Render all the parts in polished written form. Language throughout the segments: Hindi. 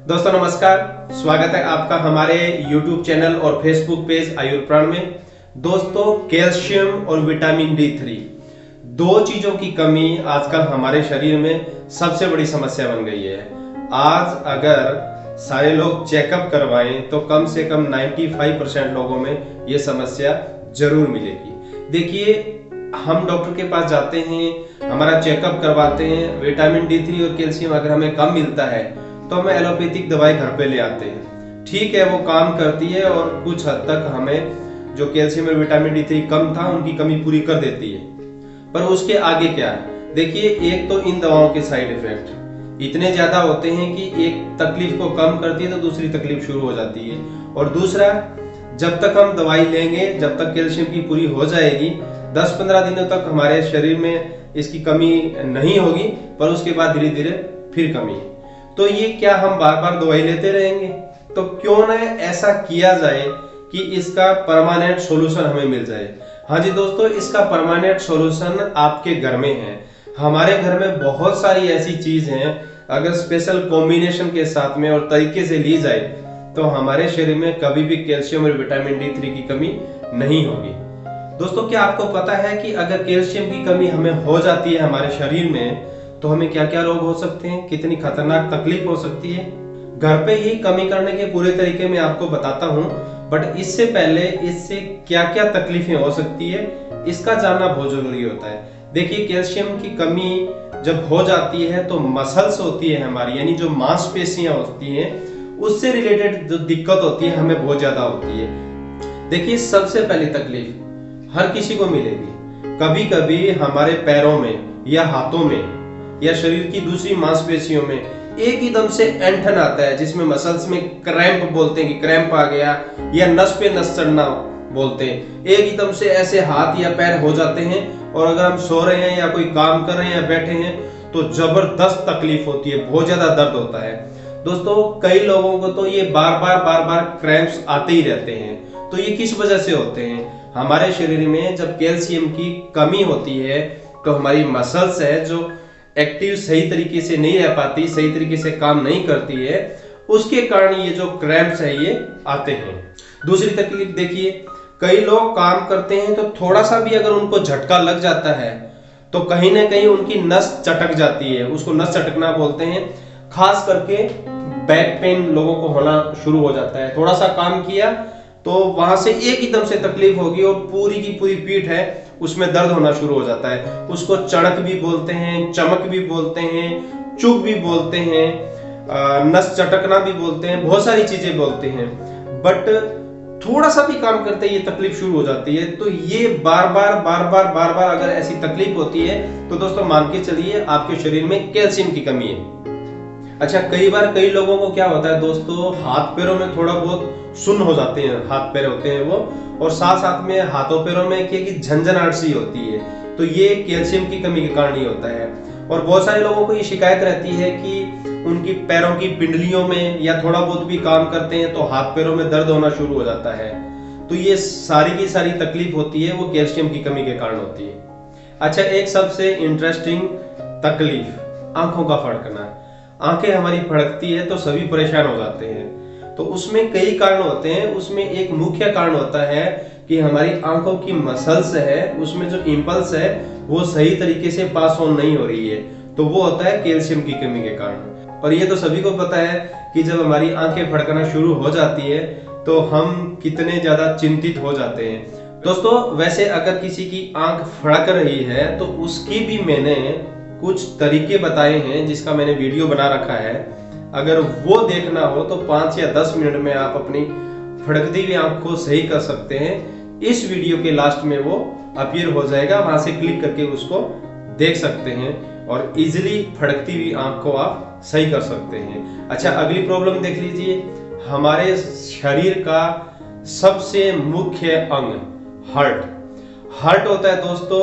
दोस्तों नमस्कार, स्वागत है आपका हमारे YouTube चैनल और Facebook पेज आयुर्प्राण में। दोस्तों, कैल्शियम और विटामिन D3 दो चीजों की कमी आजकल हमारे शरीर में सबसे बड़ी समस्या बन गई है। आज अगर सारे लोग चेकअप करवाएं तो कम से कम 95% लोगों में ये समस्या जरूर मिलेगी। देखिए, हम डॉक्टर के पास जाते हैं, हमारा चेकअप करवाते हैं, विटामिन D3 और कैल्शियम अगर हमें कम मिलता है तो हमें एलोपैथिक दवाई घर पे ले आते हैं। ठीक है, वो काम करती है और कुछ हद तक हमें जो कैल्शियम और विटामिन D3 कम था उनकी कमी पूरी कर देती है, पर उसके आगे क्या है? देखिए, एक तो इन दवाओं के साइड इफेक्ट इतने ज्यादा होते हैं कि एक तकलीफ को कम करती है तो दूसरी तकलीफ शुरू हो जाती है, और दूसरा, जब तक हम दवाई लेंगे, जब तक कैल्शियम की पूरी हो जाएगी, 10-15 दिनों तक हमारे शरीर में इसकी कमी नहीं होगी, पर उसके बाद धीरे धीरे फिर कमी। तो ये क्या हम बार बार दवाई लेते रहेंगे? तो क्यों न ऐसा किया जाए कि इसका परमानेंट सॉल्यूशन हमें मिल जाए। हाँ जी दोस्तों, इसका परमानेंट सॉल्यूशन आपके घर में है। हमारे घर में बहुत सारी ऐसी चीज हैं, अगर स्पेशल कॉम्बिनेशन के साथ में और तरीके से ली जाए तो हमारे शरीर में कभी भी कैल्शियम और विटामिन D3 की कमी नहीं होगी। दोस्तों, क्या आपको पता है कि अगर कैल्शियम की कमी हमें हो जाती है हमारे शरीर में तो हमें क्या क्या रोग हो सकते हैं, कितनी खतरनाक तकलीफ हो सकती है? घर पे ही कमी करने के पूरे तरीके मैं आपको बताता हूँ, बट इससे पहले इससे क्या क्या तकलीफें हो सकती है इसका जानना बहुत जरूरी होता है। देखिए, कैल्शियम की कमी जब हो जाती है तो मसल्स होती है हमारी, यानी जो मांसपेशियां होती हैं, उससे रिलेटेड जो दिक्कत होती है हमें बहुत ज्यादा होती है। देखिए, सबसे पहली तकलीफ हर किसी को मिलेगी। कभी कभी हमारे पैरों में या हाथों में या शरीर की दूसरी मांसपेशियों में एक ही दम से ऐंठन आता है, जिसमें मसल्स में क्रैम्प बोलते हैं कि क्रैम्प आ गया, या नस पे नस चढ़ना बोलते हैं। एक ही दम से ऐसे हाथ या पैर हो जाते हैं, और अगर हम सो रहे हैं या कोई काम कर रहे हैं या बैठे हैं तो जबरदस्त तकलीफ होती है, बहुत ज्यादा दर्द होता है। दोस्तों, कई लोगों को तो ये बार बार क्रैम्प्स आते ही रहते हैं। तो ये किस वजह से होते हैं? हमारे शरीर में जब कैल्शियम की कमी होती है तो हमारी मसल्स है जो एक्टिव सही तरीके से नहीं रह पाती, सही तरीके से काम नहीं करती है, उसके कारण ये जो क्रैम्प्स है ये आते हैं। दूसरी तकलीफ देखिए, कई लोग काम करते हैं तो थोड़ा सा भी अगर उनको झटका लग जाता है तो कहीं ना कहीं उनकी नस चटक जाती है, उसको नस चटकना बोलते हैं। खास करके बैक पेन लोगों को होना शुरू हो जाता है। थोड़ा सा काम किया तो वहां से एक ही दम से तकलीफ होगी और पूरी की पूरी पीठ है उसमें दर्द होना शुरू हो जाता है। उसको चणक भी बोलते हैं, चमक भी बोलते हैं, चुभ भी बोलते हैं, नस चटकना भी बोलते हैं, बहुत सारी चीजें बोलते हैं। बट थोड़ा सा भी काम करते ही ये तकलीफ शुरू हो जाती है। तो ये बार बार अगर ऐसी तकलीफ होती है तो दोस्तों मान के चलिए आपके शरीर में कैल्शियम की कमी है। अच्छा, कई बार कई लोगों को क्या होता है दोस्तों, हाथ पैरों में थोड़ा बहुत सुन्न हो जाते हैं, हाथ पैर होते हैं वो, और साथ साथ में हाथों पैरों में क्या कि झंझनाहट सी होती है। तो ये कैल्शियम की कमी के कारण ही होता है। और बहुत सारे लोगों को ये शिकायत रहती है कि उनकी पैरों की पिंडलियों में या थोड़ा बहुत भी काम करते हैं तो हाथ पैरों में दर्द होना शुरू हो जाता है। तो ये सारी की सारी तकलीफ होती है वो कैल्शियम की कमी के कारण होती है। अच्छा, एक सबसे इंटरेस्टिंग तकलीफ, आंखों का फड़कना। आंखें हमारी फड़कती है तो सभी परेशान हो जाते हैं। तो उसमें कई कारण होते हैं। उसमें एक मुख्य कारण होता है कि हमारी आंखों की मसल्स है, उसमें जो इंपल्स है वो सही तरीके से पास ऑन नहीं हो रही है, तो वो होता है कैल्शियम की कमी के कारण। और ये तो सभी को पता है कि जब हमारी आंखें फड़कना शुरू हो जाती है तो हम कितने ज्यादा चिंतित हो जाते हैं। दोस्तों, वैसे अगर किसी की आंख फड़क रही है तो उसकी भी मैंने कुछ तरीके बताए हैं, जिसका मैंने वीडियो बना रखा है। अगर वो देखना हो तो 5 या 10 मिनट में आप अपनी फड़कती हुई आंख को सही कर सकते हैं। इस वीडियो के लास्ट में वो अपीयर हो जाएगा, वहां से क्लिक करके उसको देख सकते हैं और इजीली फड़कती हुई आंख को आप सही कर सकते हैं। अच्छा, अगली प्रॉब्लम देख लीजिए। हमारे शरीर का सबसे मुख्य अंग हार्ट होता है दोस्तों।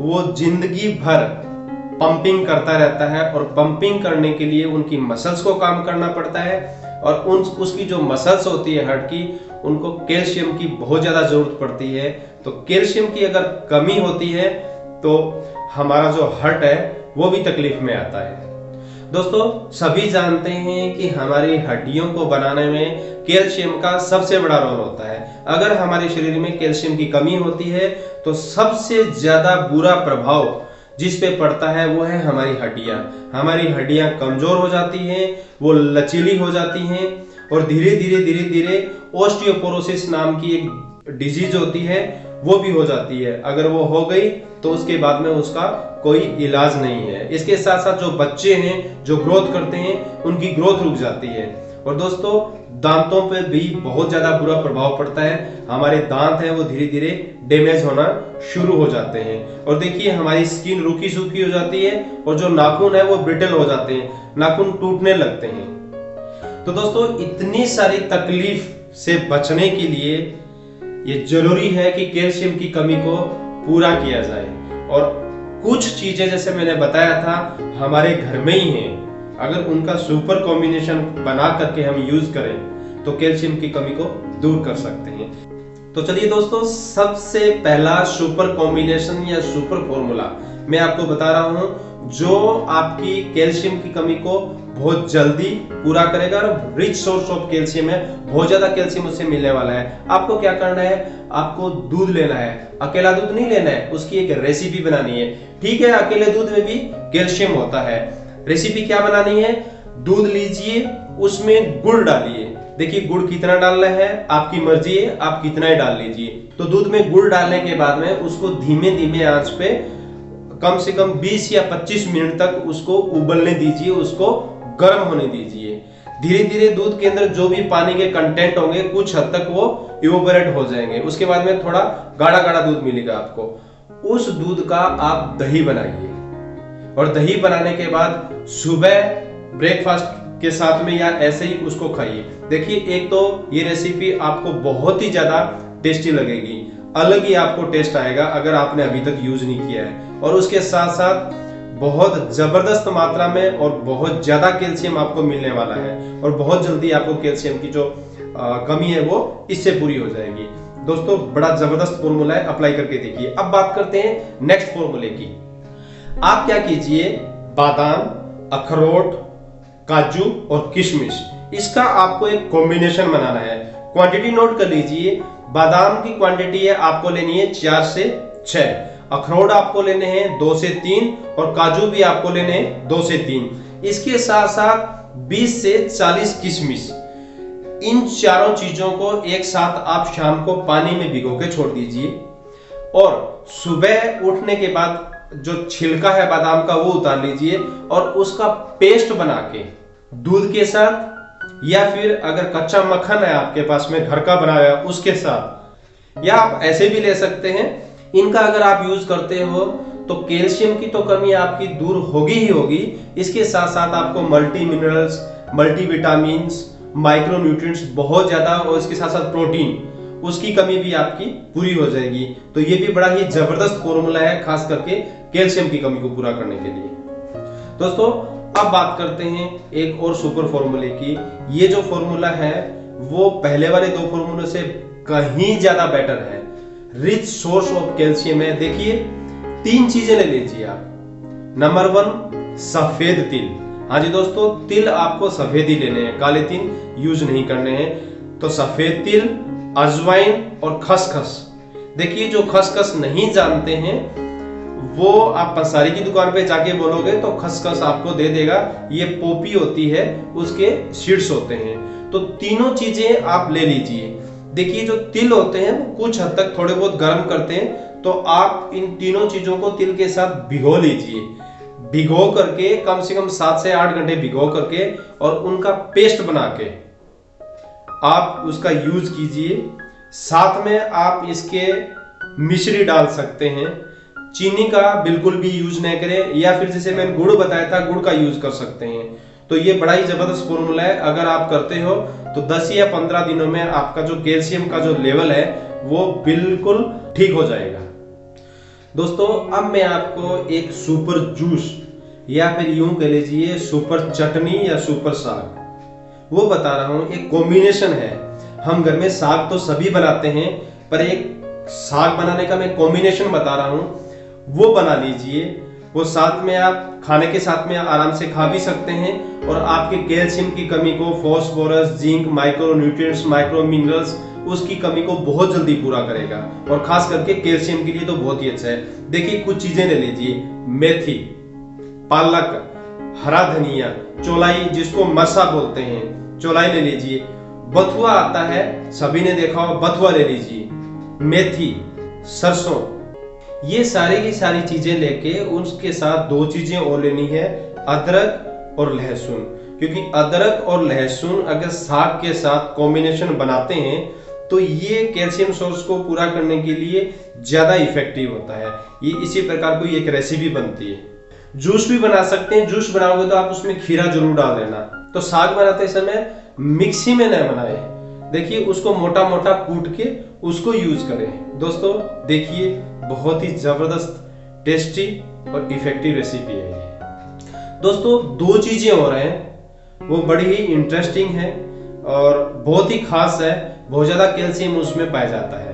वो जिंदगी भर पंपिंग करता रहता है, और पंपिंग करने के लिए उनकी मसल्स को काम करना पड़ता है, और उसकी जो मसल्स होती है हार्ट की, उनको कैल्शियम की बहुत ज्यादा जरूरत पड़ती है। तो कैल्शियम की अगर कमी होती है तो हमारा जो हार्ट है वो भी तकलीफ में आता है। दोस्तों सभी जानते हैं कि हमारी हड्डियों को बनाने में कैल्शियम का सबसे बड़ा रोल होता है। अगर हमारे शरीर में कैल्शियम की कमी होती है तो सबसे ज्यादा बुरा प्रभाव जिस पे पड़ता है वो है हमारी हड्डियां। हमारी हड्डियां कमजोर हो जाती हैं, वो लचीली हो जाती हैं और धीरे धीरे ऑस्टियोपोरोसिस नाम की एक डिजीज होती है वो भी हो जाती है। अगर वो हो गई तो उसके बाद में उसका कोई इलाज नहीं है। इसके साथ साथ जो बच्चे हैं जो ग्रोथ करते हैं उनकी ग्रोथ रुक जाती है। और दोस्तों दांतों पर भी बहुत ज्यादा बुरा प्रभाव पड़ता है। हमारे दांत हैं वो धीरे धीरे डैमेज होना शुरू हो जाते हैं और देखिए हमारी स्किन रूखी सूखी हो जाती है और जो नाखून है वो ब्रिटल हो जाते हैं, नाखून टूटने लगते हैं। तो दोस्तों इतनी सारी तकलीफ से बचने के लिए ये जरूरी है कि कैल्शियम की कमी को पूरा किया जाए। और कुछ चीजें जैसे मैंने बताया था हमारे घर में ही हैं, अगर उनका सुपर कॉम्बिनेशन बना करके हम यूज करें तो कैल्शियम की कमी को दूर कर सकते हैं। तो चलिए दोस्तों सबसे पहला सुपर कॉम्बिनेशन या सुपर फॉर्मूला मैं आपको बता रहा हूं जो आपकी कैल्शियम की कमी को बहुत जल्दी पूरा करेगा और रिच सोर्स ऑफ कैल्शियम है, बहुत ज्यादा कैल्शियम उससे मिलने वाला है। आपको क्या करना है, आपको दूध लेना है, अकेला दूध नहीं लेना है, उसकी एक रेसिपी बनानी है। ठीक है अकेले दूध में भी कैल्शियम होता है। रेसिपी क्या बनानी है, दूध लीजिए उसमें गुड़ डालिए। देखिए गुड़ कितना डालना है आपकी मर्जी है, आप कितना ही डाल लीजिए। तो दूध में गुड़ डालने के बाद में उसको धीमे धीमे आंच पे कम से कम 20 या 25 मिनट तक उसको उबलने दीजिए, उसको गर्म होने दीजिए। धीरे धीरे दूध के अंदर जो भी पानी के कंटेंट होंगे कुछ हद तक वो इवोपोरेट हो जाएंगे। उसके बाद में थोड़ा गाढ़ा गाढ़ा दूध मिलेगा आपको। उस दूध का आप दही बनाइए और दही बनाने के बाद सुबह ब्रेकफास्ट के साथ में या ऐसे ही उसको खाइए। देखिए एक तो ये रेसिपी आपको बहुत ही ज्यादा टेस्टी लगेगी, अलग ही आपको टेस्ट आएगा अगर आपने अभी तक यूज नहीं किया है। और उसके साथ साथ बहुत जबरदस्त मात्रा में और बहुत ज्यादा कैल्शियम आपको मिलने वाला है और बहुत जल्दी आपको कैल्शियम की जो कमी है वो इससे पूरी हो जाएगी। दोस्तों बड़ा जबरदस्त फॉर्मूला है, अप्लाई करके देखिए। अब बात करते हैं नेक्स्ट फॉर्मूले की। आप क्या कीजिए, बादाम, अखरोट, काजू और किशमिश, इसका आपको एक कॉम्बिनेशन बनाना है। क्वांटिटी नोट कर लीजिए। बादाम की क्वांटिटी है आपको लेनी है 4 से 6, अखरोट आपको लेने हैं 2 से 3 और काजू भी आपको लेने हैं 2 से 3। इसके साथ साथ 20 से 40 किशमिश। इन चारों चीजों को एक साथ आप शाम को पानी में भिगो के छोड़ दीजिए और सुबह उठने के बाद जो छिलका है बादाम का वो उतार लीजिए और उसका पेस्ट बना के दूध के साथ या फिर अगर कच्चा मक्खन है आपके पास में घर का बनाया हुआ उसके साथ, या आप ऐसे भी ले सकते हैं। इनका अगर आप यूज करते हो तो कैल्शियम की तो कमी आपकी दूर होगी ही होगी, इसके साथ साथ आपको multi minerals, multi vitamins, micro nutrients बहुत ज्यादा और इसके साथ साथ प्रोटीन, उसकी कमी भी आपकी पूरी हो जाएगी। तो ये भी बड़ा ही जबरदस्त फॉर्मूला है खास करके कैल्शियम की कमी को पूरा करने के लिए। दोस्तों अब बात करते हैं एक और सुपर फॉर्मूले की। ये जो फॉर्मूला है वो पहले वाले 2 फॉर्मूले से कहीं ज्यादा बेटर है, रिच सोर्स ऑफ कैल्शियम है। देखिए 3 चीजें ले लीजिए आप। नंबर 1 सफेद तिल। हाँ जी दोस्तों, तिल आपको सफेद ही लेने हैं, काले तिल यूज नहीं करने हैं। तो सफेद तिल, अजवाइन और खसखस। देखिए जो खसखस नहीं जानते हैं वो आप पंसारी की दुकान पे जाके बोलोगे तो खसखस आपको दे देगा। ये पोपी होती है, उसके सीड्स होते हैं। तो तीनों चीजें आप ले लीजिए। देखिए जो तिल होते हैं वो कुछ हद तक थोड़े बहुत गर्म करते हैं, तो आप इन तीनों चीजों को तिल के साथ भिगो लीजिए। भिगो करके कम से कम 7 से 8 घंटे भिगो करके और उनका पेस्ट बना के आप उसका यूज कीजिए। साथ में आप इसके मिश्री डाल सकते हैं। चीनी का बिल्कुल भी यूज नहीं करें, या फिर जैसे मैंने गुड़ बताया था गुड़ का यूज कर सकते हैं। तो ये बड़ा ही जबरदस्त फॉर्मूला है। अगर आप करते हो तो 10 या 15 दिनों में आपका जो कैल्शियम का जो लेवल है वो बिल्कुल ठीक हो जाएगा। दोस्तों अब मैं आपको एक सुपर जूस या फिर यूं कह लीजिए सुपर चटनी या सुपर साग वो बता रहा हूं। एक कॉम्बिनेशन है। हम घर में साग तो सभी बनाते हैं, पर एक साग बनाने का मैं कॉम्बिनेशन बता रहा हूं, वो बना लीजिए। वो साथ में आप खाने के साथ में आराम से खा भी सकते हैं और आपके कैल्शियम की कमी को, phosphorus, zinc, micro nutrients, micro minerals, उसकी कमी को बहुत जल्दी पूरा करेगा और खास करके कैल्शियम के लिए तो बहुत ही अच्छा है। देखिए कुछ चीजें ले लीजिए, मेथी, पालक, हरा धनिया, चौलाई जिसको मसा बोलते हैं, चौलाई ले लीजिए। बथुआ आता है, सभी ने देखा हो, बथुआ ले लीजिए। मेथी, सरसों, ये सारी की सारी चीजें लेके उसके साथ दो चीजें और लेनी है, अदरक और लहसुन। क्योंकि अदरक और लहसुन अगर साग के साथ कॉम्बिनेशन बनाते हैं तो ये कैल्शियम सोर्स को पूरा करने के लिए ज्यादा इफेक्टिव होता है। ये इसी प्रकार कोई एक रेसिपी बनती है। जूस भी बना सकते हैं। जूस बनाओगे तो आप उसमें खीरा जरूर डाल देना। तो साग बनाते समय मिक्सी में न बनाए, देखिए उसको मोटा मोटा कूट के उसको यूज करें। दोस्तों देखिए बहुत ही जबरदस्त, टेस्टी और इफेक्टिव रेसिपी है ये। दोस्तों दो चीजें और हैं, वो बड़ी ही इंटरेस्टिंग है और बहुत ही खास है। बहुत ज्यादा कैल्शियम उसमें पाया जाता है।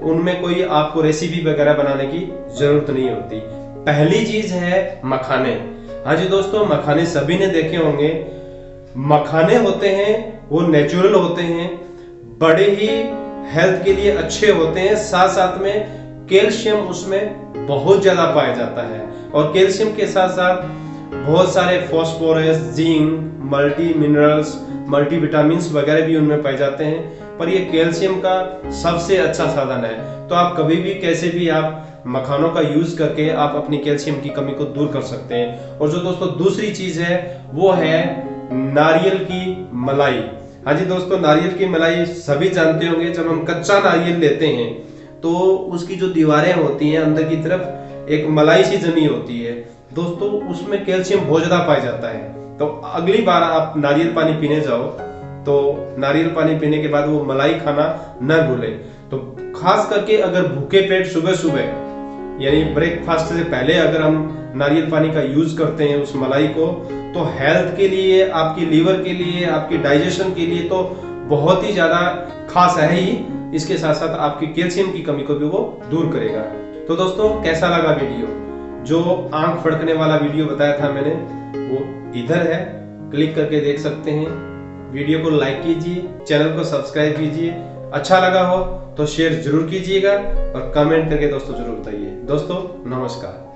उनमें कोई आपको रेसिपी वगैरह बनाने की जरूरत नहीं होती। पहली चीज है मखाने। हाँ जी दोस्तों, मखाने सभी ने देखे होंगे। मखाने होते हैं वो नेचुरल होते हैं, बड़े ही हेल्थ के लिए अच्छे होते हैं, साथ साथ में कैल्शियम उसमें बहुत ज्यादा पाया जाता है और कैल्शियम के साथ साथ बहुत सारे phosphorus, zinc, multi minerals, multi vitamins वगैरह भी उनमें पाए जाते हैं। पर ये कैल्शियम का सबसे अच्छा साधन है। तो आप कभी भी कैसे भी आप मखानों का यूज करके आप अपनी कैल्शियम की कमी को दूर कर सकते हैं। और जो दोस्तों दूसरी चीज है वो है नारियल की मलाई। हाँ जी दोस्तों, नारियल की मलाई सभी जानते होंगे। जब हम कच्चा नारियल लेते हैं तो उसकी जो दीवारें होती हैं अंदर की तरफ एक मलाई सी जमी होती है दोस्तों, उसमें कैल्शियम बहुत ज्यादा पाया जाता है। तो अगली बार आप नारियल पानी पीने जाओ तो नारियल पानी पीने के बाद वो मलाई खाना न भूलें। तो खास करके अगर भूखे पेट सुबह सुबह यानी ब्रेकफास्ट से पहले अगर हम नारियल पानी का यूज करते हैं उस मलाई को, तो हेल्थ के लिए, आपकी लीवर के लिए, आपकी डाइजेशन के लिए तो बहुत ही ज्यादा खास है ही। इसके साथ साथ आपकी कैल्शियम की कमी को भी वो दूर करेगा। तो दोस्तों कैसा लगा वीडियो? जो आंख फड़कने वाला वीडियो बताया था मैंने वो इधर है, क्लिक करके देख सकते हैं। वीडियो को लाइक कीजिए, चैनल को सब्सक्राइब कीजिए। अच्छा लगा हो तो शेयर जरूर कीजिएगा और कमेंट करके दोस्तों जरूर बताइए। दोस्तों नमस्कार।